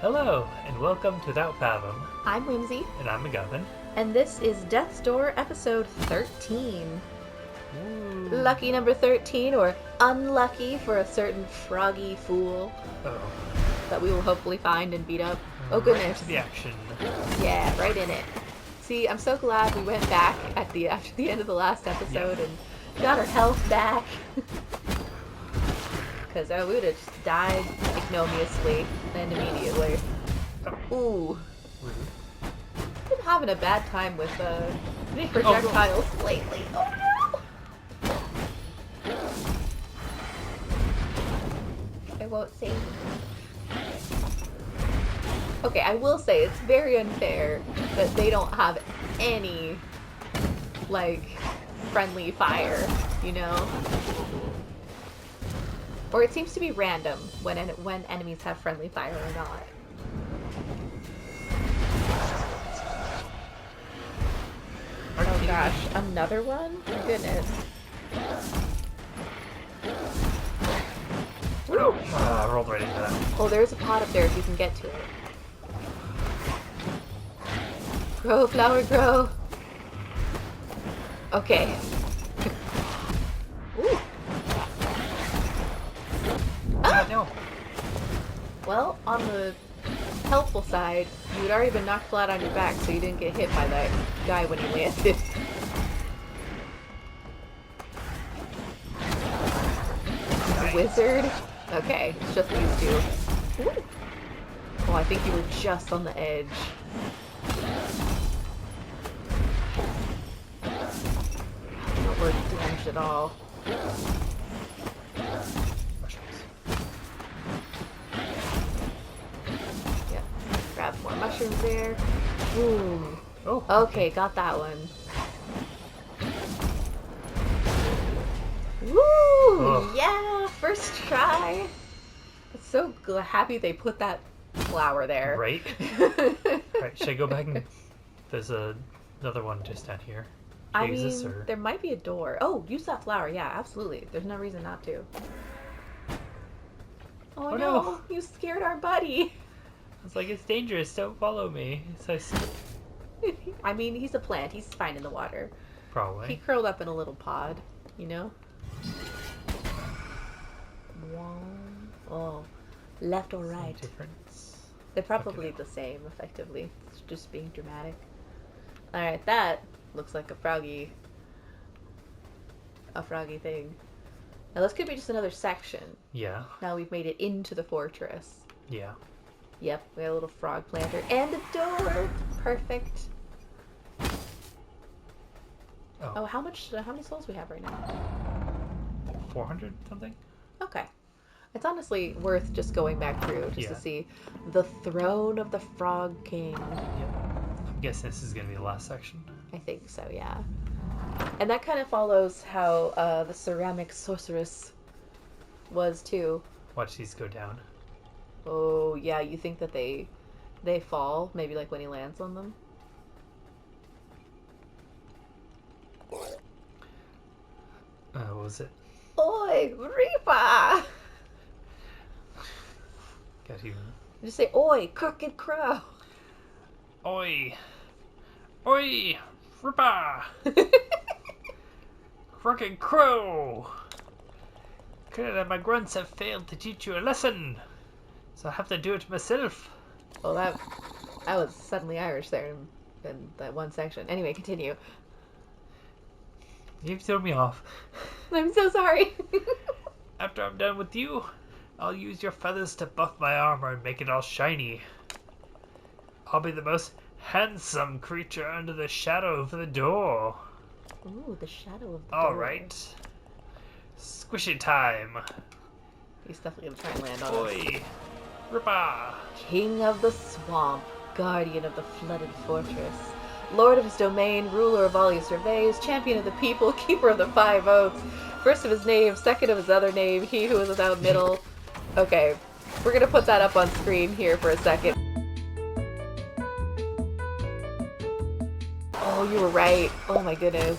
Hello, and welcome to Without Fathom. I'm Whimsy, And I'm MacGuffen. and this is Death's Door episode 13. Ooh. Lucky number 13, or unlucky for a certain froggy fool Oh. that we will hopefully find and beat up. Oh goodness. Right to the action. Yeah, right in it. See, I'm so glad we went back after the end of the last episode and got our health back. Because we would have just died ignominiously and immediately. Ooh. Been having a bad time with projectiles lately. Oh no! I won't say. Okay, I will say it's very unfair that they don't have any, like, friendly fire, you know? Or it seems to be random when enemies have friendly fire or not. Oh gosh, another one? My goodness. I rolled right into that. Oh, there's a pot up there if you can get to it. Grow, flower, grow. Okay. Ooh. Ah! No. Well, on the helpful side, you had already been knocked flat on your back, so you didn't get hit by that guy when he landed. Nice. Wizard? Okay, it's just these two. Ooh. Oh, I think you were just on the edge. Not worth damage at all. Mushrooms. Yeah, grab more mushrooms there. Ooh. Oh. Okay, got that one. Woo! Ugh. Yeah, first try. I'm so happy they put that flower there. Right? Right, should I go back and... There's another one just down here. I Jesus, mean, or... there might be a door. Oh, use that flower. Yeah, absolutely. There's no reason not to. Oh, Oh, no. no. You scared our buddy. I was like, it's dangerous, don't follow me. So I mean, he's a plant. He's fine in the water. Probably. He curled up in a little pod, you know? Oh, left or right? Some difference. They're probably the same, effectively. It's just being dramatic. Alright, that looks like a froggy thing. Now this could be just another section. Yeah. Now we've made it into the fortress. Yeah. Yep, we got a little frog planter and a door. Perfect. Oh, how many souls we have right now? 400 something? Okay. It's honestly worth just going back through just to see the throne of the Frog King. Yep. I'm guessing this is going to be the last section. I think so, yeah. And that kind of follows how the ceramic sorceress was too. Watch these go down. Oh, yeah, you think that they fall? Maybe like when he lands on them? What was it? Oi, Reaper! Got you. Just say, oi, crooked crow! Oi! Oi! Ripper! Crooked crow! Clearly my grunts have failed to teach you a lesson, so I have to do it myself. Oh, that was suddenly Irish there in that one section. Anyway, continue. You've thrown me off. I'm so sorry. After I'm done with you, I'll use your feathers to buff my armor and make it all shiny. I'll be the most handsome creature under the shadow of the door. Ooh, the shadow of the All door. right. Squishy time. He's definitely gonna try and land on us. Oi! Ripper! King of the swamp, guardian of the flooded fortress, lord of his domain, ruler of all he surveys, champion of the people, keeper of the five oaks, first of his name, second of his other name, he who is without middle. Okay, we're gonna put that up on screen here for a second. Oh, you were right. Oh my goodness.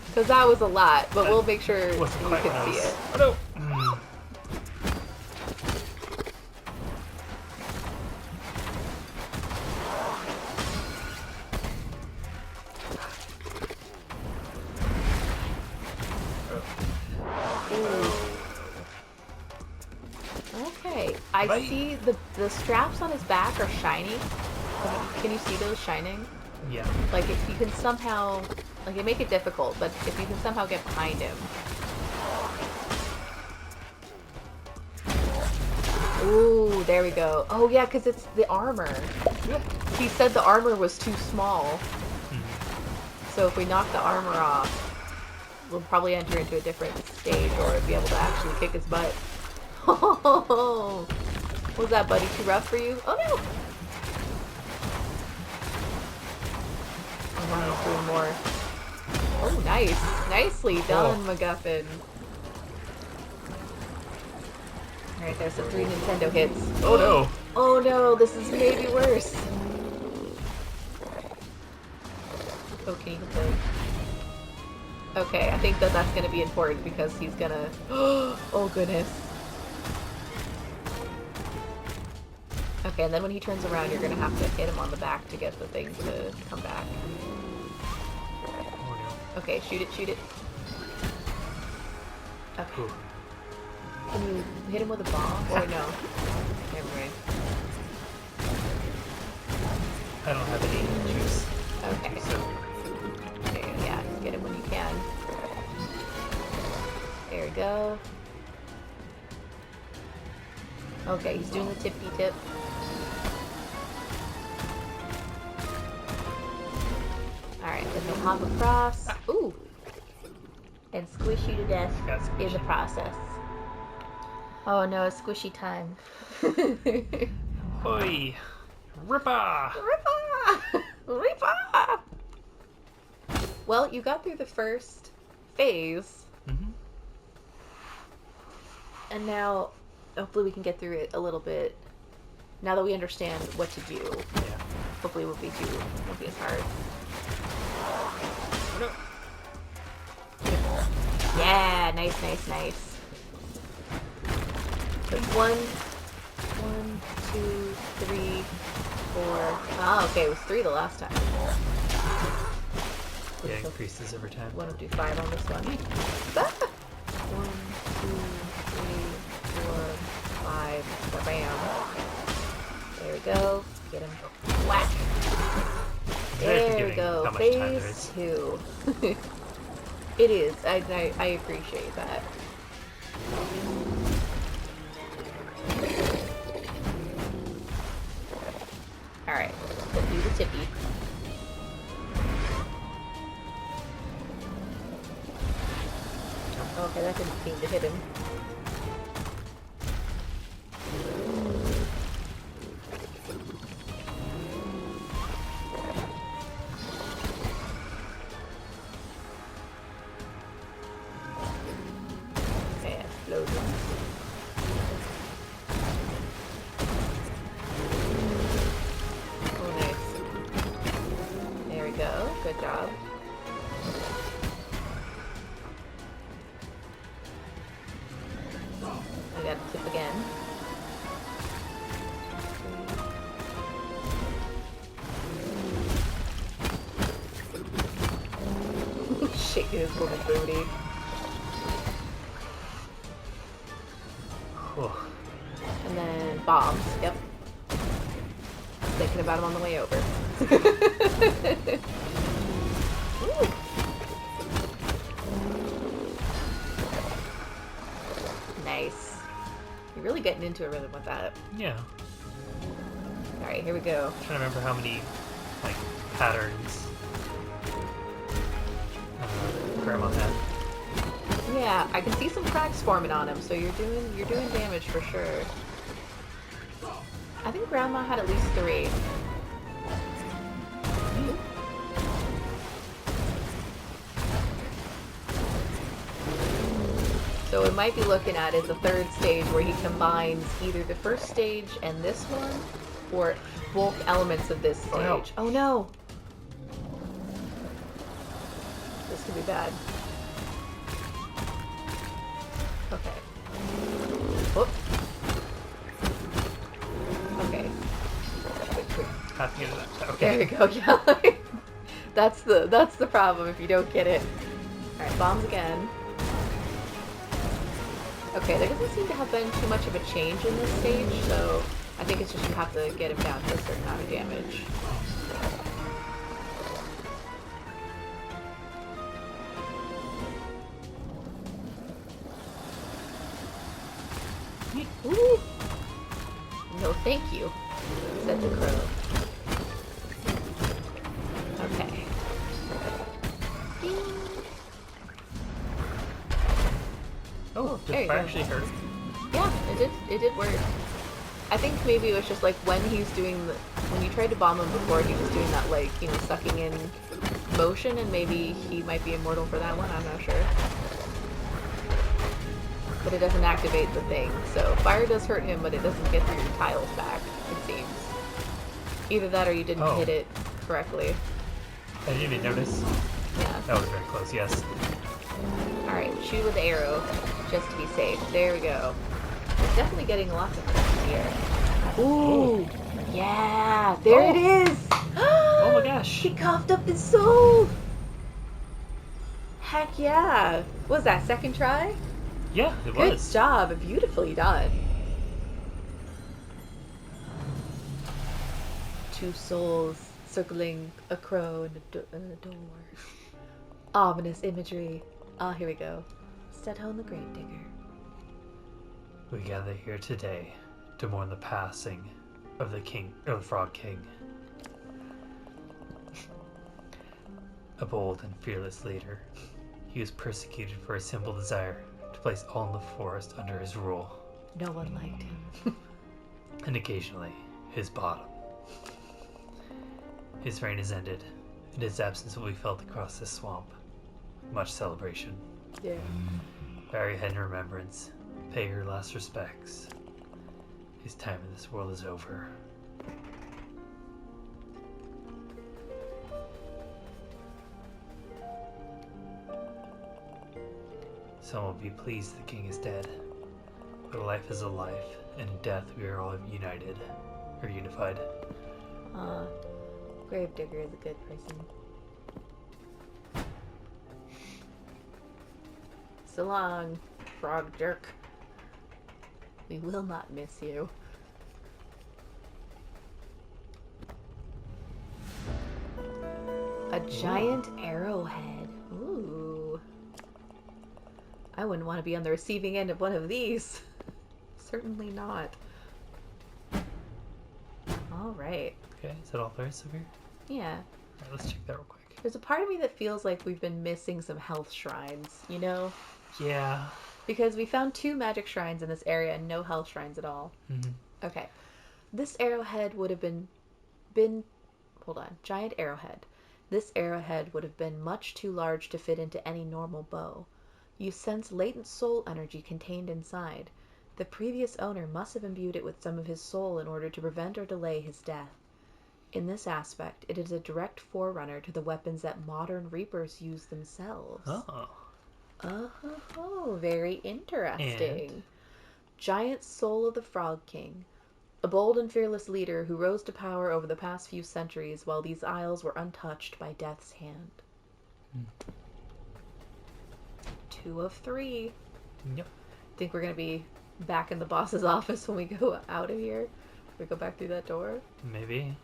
Because that was a lot, but we'll make sure you Wasn't quite can what I see was- it. Oh no! Okay, I Right. see the straps on his back are shiny. Can you see those shining? Yeah. Like, if you can somehow... Like, they make it difficult, but if you can somehow get behind him... Ooh, there we go. Oh, yeah, because it's the armor. He said the armor was too small. So if we knock the armor off, we'll probably enter into a different stage or be able to actually kick his butt. Oh, was that, buddy, too rough for you? Oh, no! Oh, now he's doing more. Oh, nice. Nicely done, MacGuffin. Alright, there's the 3 Nintendo hits. Oh no! Oh no, this is maybe worse. Oh, can you hit the... Okay, I think that's gonna be important because he's gonna... Oh goodness. Okay, and then when he turns around, you're gonna have to hit him on the back to get the thing to come back. Oh Okay, shoot it, shoot it. Okay. no. Ooh. Can you hit him with a bomb? Or no? Never mind. I don't have any juice. Okay. So Okay, yeah, just get him when you can. There we go. Okay, he's doing the tippy tip. Alright, then he'll hop across. Ooh! And squish you to death That's in the squishy. process. Oh no, it's squishy time. Oi! Ripper! Ripper! Ripper! Well, you got through the first phase, and now hopefully we can get through it a little bit. Now that we understand what to do, Yeah. hopefully it won't be as hard. Oh no! Yeah, nice, nice, nice. There's 1, 2, 3, 4. Ah, okay, it was 3 the last time. Yeah, it increases over time. Want to do 5 on this one? Ah! 1, 2, 3, 4, 5. Bam. There we go. Get him. Whack. There we go. How much time there Phase is. 2. It is. I appreciate that. Alright, let's do the tippy. Okay, that didn't seem to hit him. Okay, explosion. Oh, nice. There we go. Good job. I got to tip again. Shaking his little booty. Oh. And then bombs. Yep. Thinking about him on the way over. Ooh. Nice. You're really getting into a rhythm with that. Yeah. Alright, here we go. I'm trying to remember how many like patterns Grandma had. Yeah, I can see some cracks forming on him, so you're doing damage for sure. I think Grandma had at least 3. So what we might be looking at is a 3rd stage where he combines either the 1st stage and this one, or both elements of this stage. Oh, no. Oh no! This could be bad. Okay. Whoop. Okay. Quick. Have to get it up. There Okay. you go, yeah. That's the problem if you don't get it. Alright, bombs again. Okay, there doesn't seem to have been too much of a change in this stage, so I think it's just you have to get him down to a certain amount of damage. Ooh. No, thank you, said the crow. Okay. Ding. Oh, there did you fire go. actually hurt? Yeah, it did work. I think maybe it was just like when he's doing when you tried to bomb him before, he was doing that like, you know, sucking in motion, and maybe he might be immortal for that one, I'm not sure. But it doesn't activate the thing, so fire does hurt him, but it doesn't get through your tiles back, it seems. Either that or you didn't hit it correctly. I didn't even notice. Yeah. That was very close, yes. Alright, shoot with the arrow, just to be safe. There we go. It's definitely getting lots of pressure here. Ooh! Yeah! There it is! Oh my gosh! He coughed up his soul! Heck yeah! What was that, second try? Yeah, it was. Good job. Beautifully done. 2 souls circling a crow in a door. Ominous imagery. Ah, here we go. Stedhone the Gravedigger. We gather here today to mourn the passing of the Frog King. A bold and fearless leader, he was persecuted for his simple desire to place all in the forest under his rule. No one liked him. And occasionally, his bottom. His reign is ended, and his absence will be felt across this swamp. Much celebration. Yeah. Bury her in remembrance. Pay her last respects. His time in this world is over. Some will be pleased the king is dead, but life is a life, and in death we are all united, or unified. Gravedigger is a good person. So long, frog jerk. We will not miss you. A giant arrowhead. Ooh. I wouldn't want to be on the receiving end of one of these. Certainly not. Alright. Okay, is that all there is over here? Yeah. Alright, let's check that real quick. There's a part of me that feels like we've been missing some health shrines, you know? Yeah. Because we found 2 magic shrines in this area and no health shrines at all. Mm-hmm. Okay. This arrowhead would have been... Hold on. Giant arrowhead. This arrowhead would have been much too large to fit into any normal bow. You sense latent soul energy contained inside. The previous owner must have imbued it with some of his soul in order to prevent or delay his death. In this aspect, it is a direct forerunner to the weapons that modern reapers use themselves. Oh. Oh, very interesting. And? Giant soul of the Frog King. A bold and fearless leader who rose to power over the past few centuries while these isles were untouched by death's hand. 2 of 3. Yep. Think we're going to be back in the boss's office when we go out of here? We go back through that door? Maybe.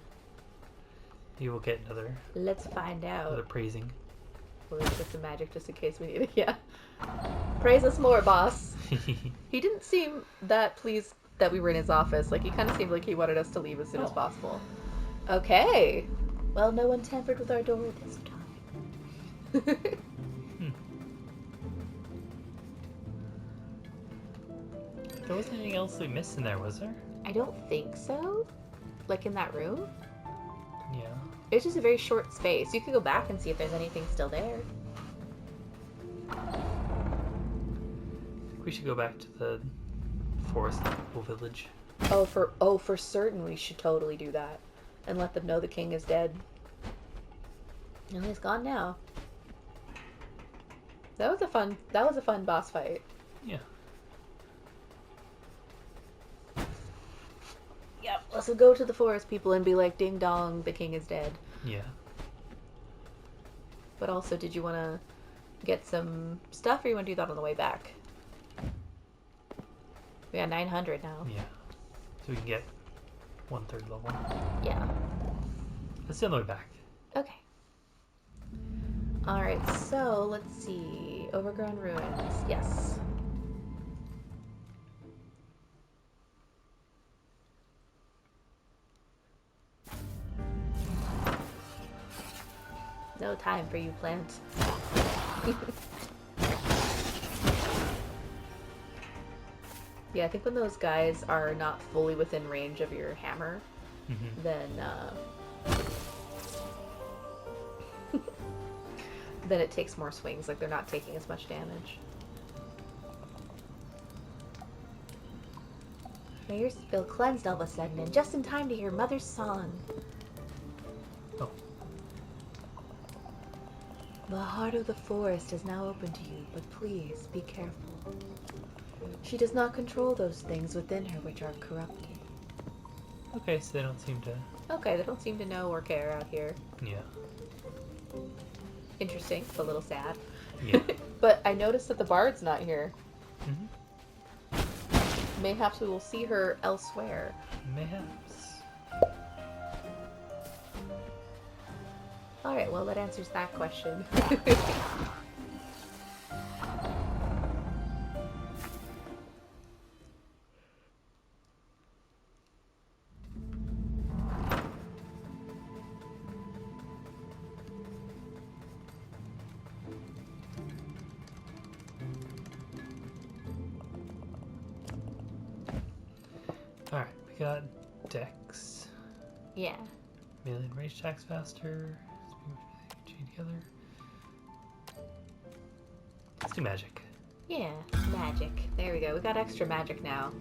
You will get another Let's find out. praising. Or is just some magic just in case we need it? Yeah. Praise us more, boss. He didn't seem that pleased that we were in his office. Like, he kind of seemed like he wanted us to leave as soon as possible. Okay. Well, no one tampered with our door this time. There wasn't anything else we missed in there, was there? I don't think so. Like, in that room? Yeah. It's just a very short space. You could go back and see if there's anything still there. I think we should go back to the forest people village. Oh, for certain we should totally do that. And let them know the king is dead. No, he's gone now. That was a fun boss fight. Yeah. Yep. Let's go to the forest people and be like, ding dong, the king is dead. Yeah. But also, did you want to get some stuff, or you want to do that on the way back? We got 900 now. Yeah. So we can get 1/3 level. Yeah. That's the only way back. Okay. Alright, so let's see. Overgrown ruins. Yes. No time for you, plant. Yeah, I think when those guys are not fully within range of your hammer, then then it takes more swings. Like, they're not taking as much damage. Yours feel cleansed all of a sudden, and just in time to hear Mother's song. Oh. The heart of the forest is now open to you, but please be careful. She does not control those things within her which are corrupted. Okay, so they don't seem to... Okay, they don't seem to know or care out here. Yeah. Interesting, but a little sad. Yeah. But I noticed that the bard's not here. Mm-hmm. Mayhaps we will see her elsewhere. Mayhaps. Alright, well, that answers that question. Alright, we got Dex. Yeah. Melee and rage attacks faster. G together. Let's do magic. Yeah, magic. There we go. We got extra magic now.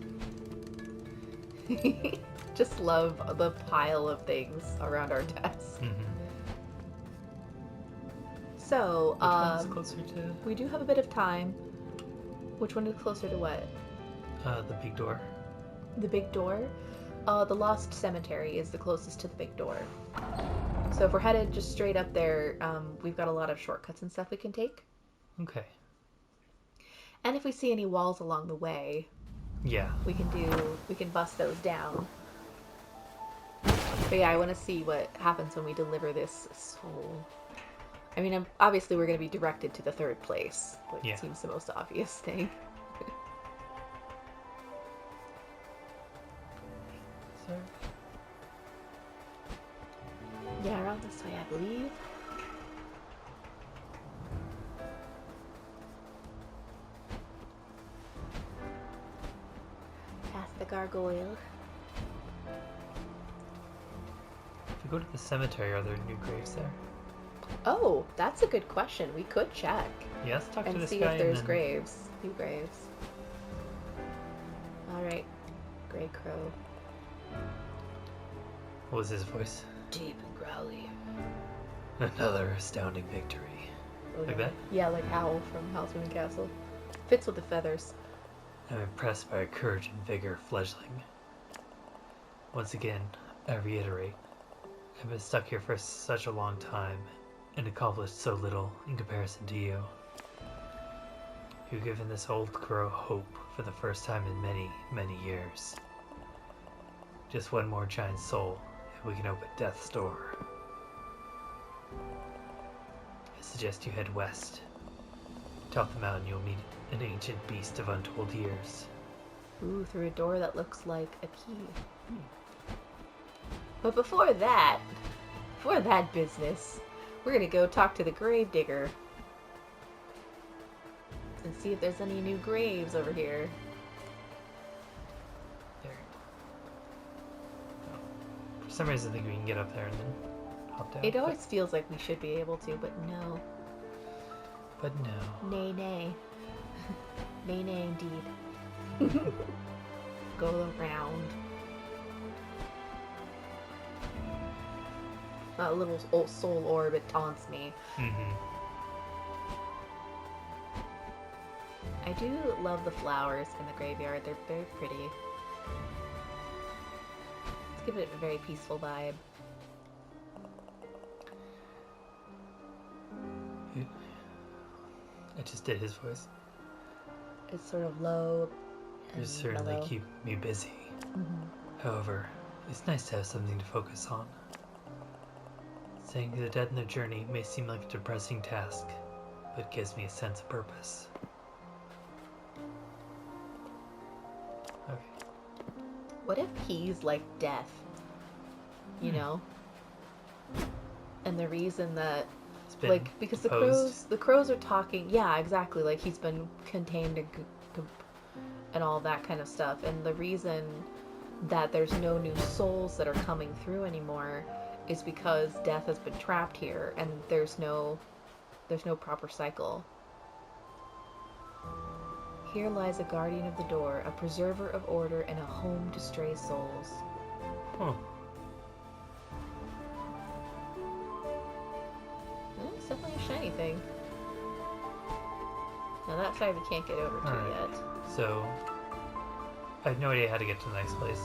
Just love the pile of things around our desk. Mm-hmm. So, Which one is closer to? we do have a bit of time. Which one is closer to what? The big door. The big door? The Lost Cemetery is the closest to the big door. So if we're headed just straight up there, we've got a lot of shortcuts and stuff we can take. Okay. And if we see any walls along the way, Yeah. we can bust those down. But yeah, I want to see what happens when we deliver this soul. I mean, obviously we're going to be directed to the third place, which Yeah. seems the most obvious thing. Sorry. Yeah, around this way, I believe. Past the gargoyle. If we go to the cemetery, are there new graves there? Oh, that's a good question. We could check Yeah, let's talk to and this see guy if there's and then... graves. New graves. Alright. Grey Crow. What was his voice? Deep and growly. Another astounding victory. Oh, Like yeah. that? Yeah, like Howl from Howl's Moving Castle. Fits with the feathers. I'm impressed by your courage and vigor, fledgling. Once again, I reiterate, I've been stuck here for such a long time and accomplished so little in comparison to you. You've given this old crow hope for the first time in many, many years. Just one more giant soul, and we can open Death's door. I suggest you head west. Top the mountain, you'll meet an ancient beast of untold years. Ooh, through a door that looks like a key. But before that business, we're gonna go talk to the gravedigger and see if there's any new graves over here. There. Oh. For some reason, I think we can get up there and then hop down. It always feels like we should be able to, but no. But no. Nay, nay. Nay, nay, indeed. Go around. That little old soul orb, it taunts me. Mm-hmm. I do love the flowers in the graveyard. They're very pretty. Let's give it a very peaceful vibe. I just did his voice. It's sort of low You and certainly mellow. keep me busy. However, it's nice to have something to focus on. Staying the dead in their journey may seem like a depressing task, but it gives me a sense of purpose. Okay. What if he's like death? You know? And the reason that It's been like because deposed. the crows are talking, yeah, exactly, like he's been contained and all that kind of stuff, and the reason that there's no new souls that are coming through anymore is because death has been trapped here and there's no proper cycle. Here lies a guardian of the door, a preserver of order, and a home to stray souls. Huh. It's definitely a shiny thing. Now that side we can't get over to yet. So, I have no idea how to get to the next place.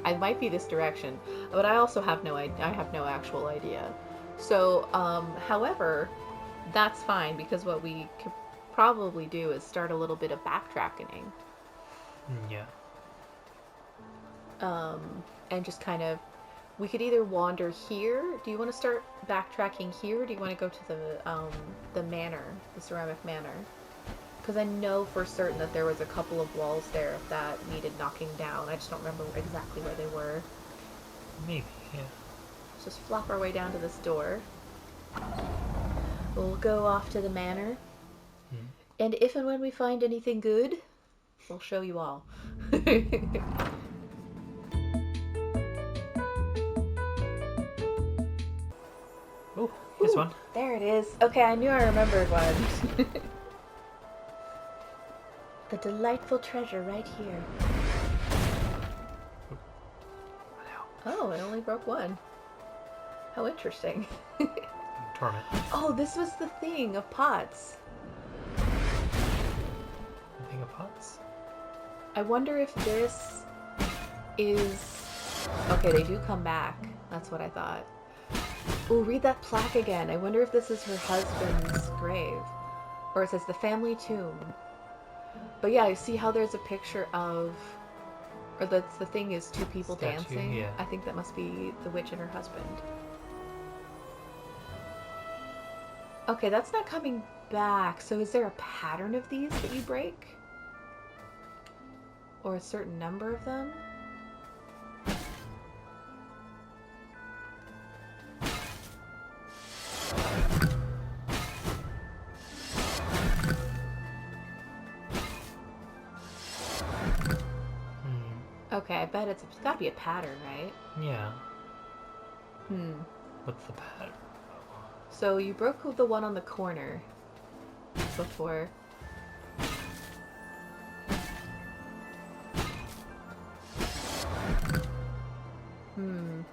I might be this direction, but I also have no actual idea. So, however, that's fine because what we could probably do is start a little bit of backtracking. Yeah. And just kind of, we could either wander here. Do you want to start backtracking here, or do you want to go to the manor, the ceramic manor? Because I know for certain that there was a couple of walls there that needed knocking down. I just don't remember exactly where they were. Maybe, yeah. Let's just flop our way down to this door. We'll go off to the manor. And if and when we find anything good, we'll show you all. Oh, here's one. There it is. Okay, I knew I remembered one. The delightful treasure right here. Oh, it only broke one. How interesting. Torment. Oh, this was the thing of pots. Thing of pots? I wonder if this is... Okay, they do come back. That's what I thought. Ooh, read that plaque again. I wonder if this is her husband's grave. Or it says the family tomb. But yeah, you see how there's a picture of... Or that's the thing is two people Statue, dancing? yeah. I think that must be the witch and her husband. Okay, that's not coming back. So is there a pattern of these that you break? Or a certain number of them? Okay, I bet it's gotta be a pattern, right? Yeah. What's the pattern? So you broke the one on the corner before.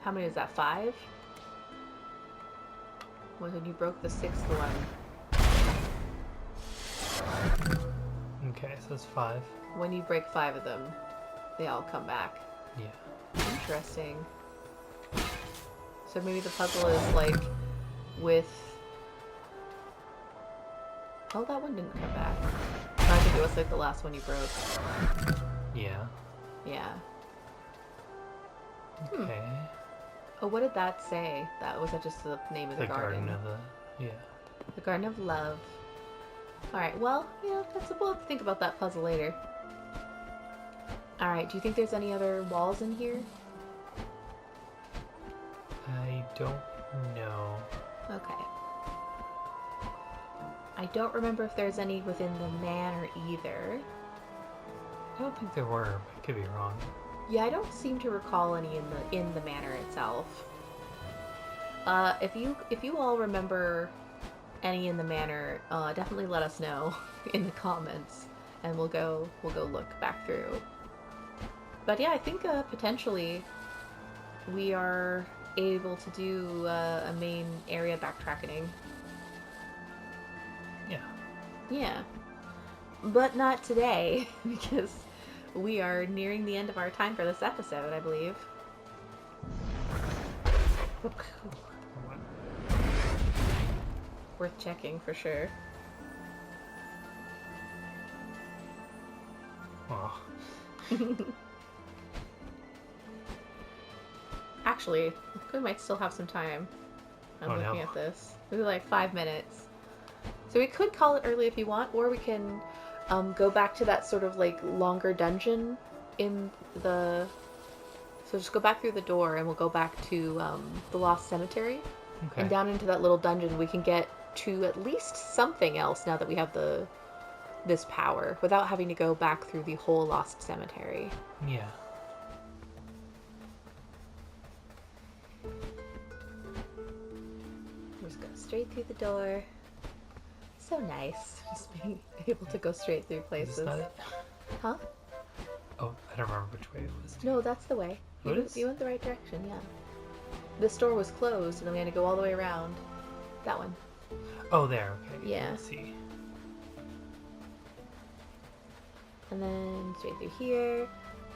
How many is that? 5? When you broke the 6th one. Okay, so it's 5. When you break 5 of them, they all come back. Yeah. Interesting. So maybe the puzzle is like with... Oh, that one didn't come back. I think it was like the last one you broke. Yeah. Yeah. Okay. Oh, what did that say? Was that just the name of the garden? Garden of the... Yeah. The Garden of Love. Alright, well, yeah, we'll have to think about that puzzle later. Alright, do you think there's any other walls in here? I don't know. Okay. I don't remember if there's any within the manor either. I don't think there were, but I could be wrong. Yeah, I don't seem to recall any in the manor itself. If you all remember any in the manor, definitely let us know in the comments, and we'll go look back through. But yeah, I think potentially we are able to do a main area backtracking. Yeah. Yeah, but not today because we are nearing the end of our time for this episode, I believe. Worth checking for sure. Oh. Actually, we might still have some time. I'm looking at this. Maybe like 5 minutes. So we could call it early if you want, or we can go back to that sort of like longer dungeon in the... So just go back through the door and we'll go back to the Lost Cemetery. Okay. And down into that little dungeon we can get to at least something else now that we have this power, without having to go back through the whole Lost Cemetery. Yeah. Just go straight through the door. So nice, just being able to go straight through places. Is that it? Huh? Oh, I don't remember which way it was. No, that's the way. What is? You went the right direction, yeah. This door was closed, and then we had to go all the way around. That one. Oh, there. Okay. Yeah. Let's see. And then straight through here.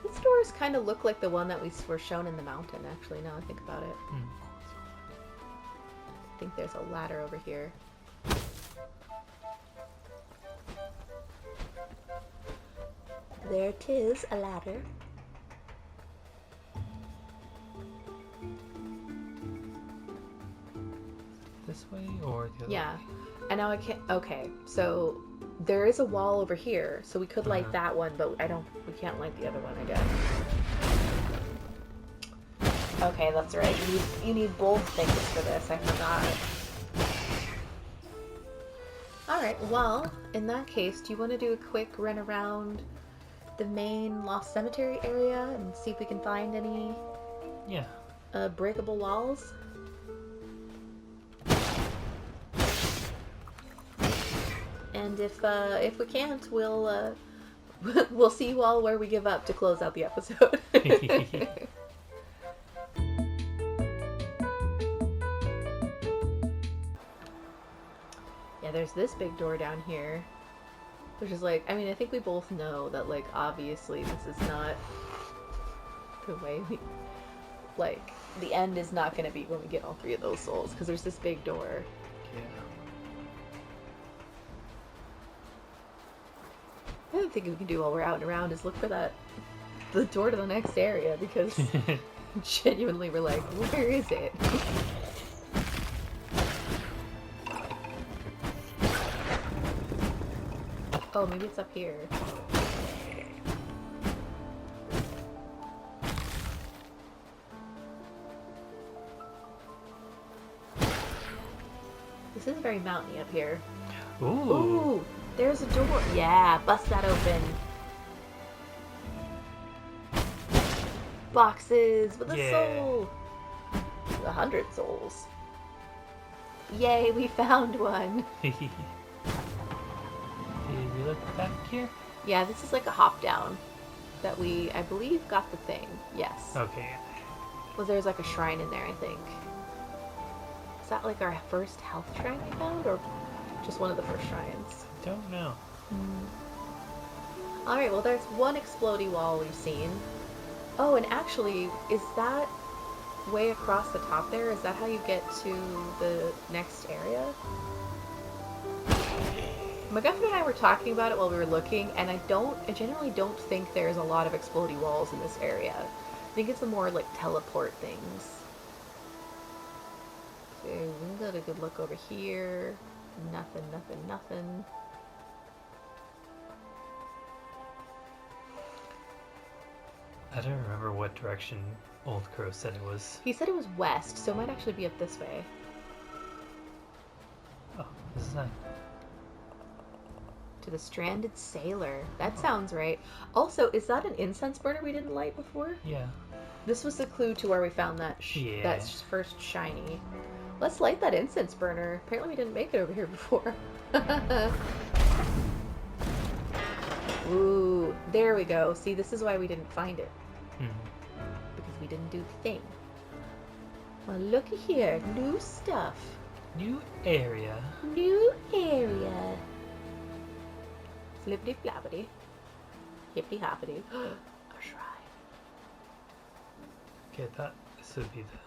These doors kind of look like the one that we were shown in the mountain, actually, now I think about it. I think there's a ladder over here. There 'tis, a ladder. This way or the other Yeah. way? And now I can't... Okay, so there is a wall over here, so we could light that one, but we can't light the other one, I guess. Okay, that's right. You need both things for this. I forgot. Alright, well, in that case, do you want to do a quick run around the main Lost Cemetery area and see if we can find any breakable walls? And if we can't, we'll we'll see you all where we give up to close out the episode. Yeah, there's this big door down here, which is like, I mean, I think we both know that, like, obviously this is not the way we, like, the end is not going to be when we get all 3 of those souls, because there's this big door. Yeah. The other thing we can do while we're out and around is look for the door to the next area, because genuinely we're like, where is it? Oh, maybe it's up here. This is very mountainy up here. Ooh. Ooh, there's a door. Yeah, bust that open. Boxes with a soul. 100 souls. Yay, we found one. Did we look back here? Yeah, this is like a hop down that we, I believe, got the thing. Yes. Okay. Well, there's like a shrine in there, I think. Is that like our first health shrine we found, or just one of the first shrines? Don't know. Alright, well there's one explodey wall we've seen. Oh, and actually, is that way across the top there? Is that how you get to the next area? MacGuffen and I were talking about it while we were looking, and I generally don't think there's a lot of explodey walls in this area. I think it's the more like teleport things. So we got a good look over here. Nothing, nothing, nothing. I don't remember what direction Old Crow said it was. He said it was west, so it might actually be up this way. Oh, this is nice. To the stranded sailor. That sounds right. Also, is that an incense burner we didn't light before? Yeah. This was the clue to where we found that that first shiny. Let's light that incense burner. Apparently we didn't make it over here before. Ooh, there we go. See, this is why we didn't find it. Because we didn't do the thing. Well, looky here. New stuff. New area. New area. Flippity flappity. Hippity hoppity. A shrine. Okay, I thought this would be the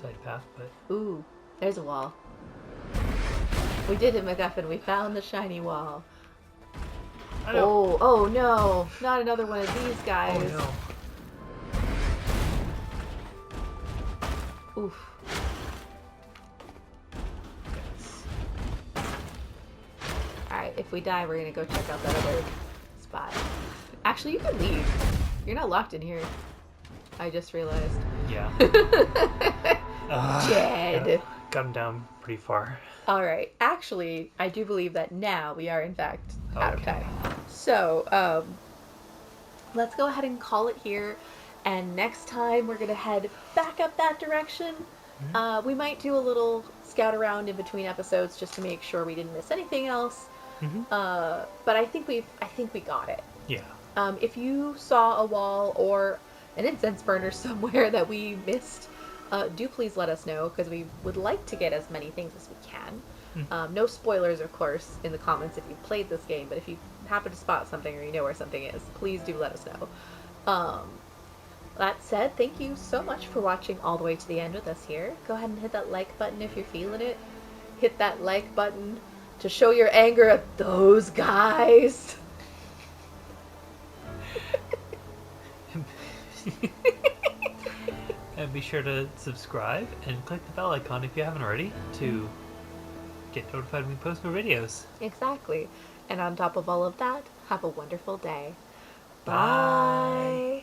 side path, but... Ooh, there's a wall. We did it, MacGuffin. We found the shiny wall. I know. Oh no. Not another one of these guys. Oh no. Oof. Alright, if we die, we're gonna go check out that other spot. Actually, you can leave. You're not locked in here. I just realized. Yeah. Dead. Got him down pretty far. Alright, actually, I do believe that now we are, in fact, out of Okay. time. So, let's go ahead and call it here. And next time, we're going to head back up that direction. Mhm. We might do a little scout around in between episodes just to make sure we didn't miss anything else. Mm-hmm. But I think we got it. Yeah. If you saw a wall or an incense burner somewhere that we missed, do please let us know, because we would like to get as many things as we can. No spoilers, of course, in the comments if you've played this game, but if you happen to spot something or you know where something is, please do let us know. That said, thank you so much for watching all the way to the end with us here. Go ahead and hit that like button if you're feeling it. Hit that like button to show your anger at those guys. And be sure to subscribe and click the bell icon if you haven't already to get notified when we post more videos. Exactly. And on top of all of that, have a wonderful day. Bye. Bye.